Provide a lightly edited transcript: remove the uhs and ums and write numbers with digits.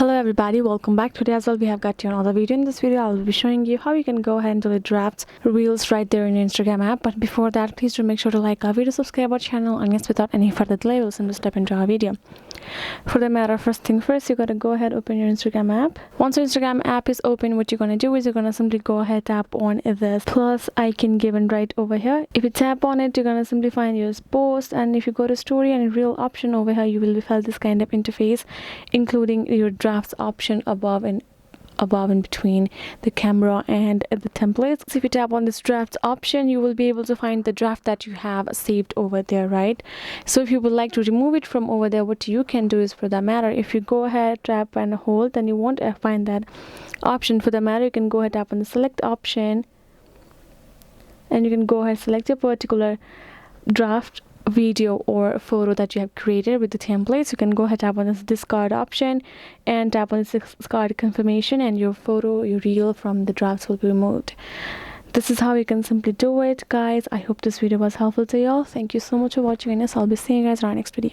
Hello everybody, welcome back. Today as well we have got you another video. In this video I'll be showing you how you can go ahead and delete drafts reels right there in your Instagram app. But before that, please do make sure to like our video, subscribe our channel, and yes, without any further delay we'll simply step into our video. For the matter, first thing first, you gotta go ahead, open your Instagram app. Once your Instagram app is open, what you're gonna do is you're gonna simply go ahead, tap on this plus icon given right over here. If you tap on it, you're gonna simply find your post, and if you go to story and reel option over here, you will be felt this kind of interface, including your drafts option above and in between the camera and the templates. So if you tap on this drafts option, you will be able to find the draft that you have saved over there, right? So if you would like to remove it from over there, what you can do is, for that matter, if you go ahead, tap and hold, then you won't find that option. For the matter, you can go ahead, tap on the select option, and you can go ahead, select your particular draft video or photo that you have created with the templates. You can go ahead, tap on this discard option and tap on this discard confirmation, and your photo, your reel from the drafts will be removed. This is how you can simply do it, guys. I hope this video was helpful to y'all. Thank you so much for watching, and yes, I'll be seeing you guys in our next video.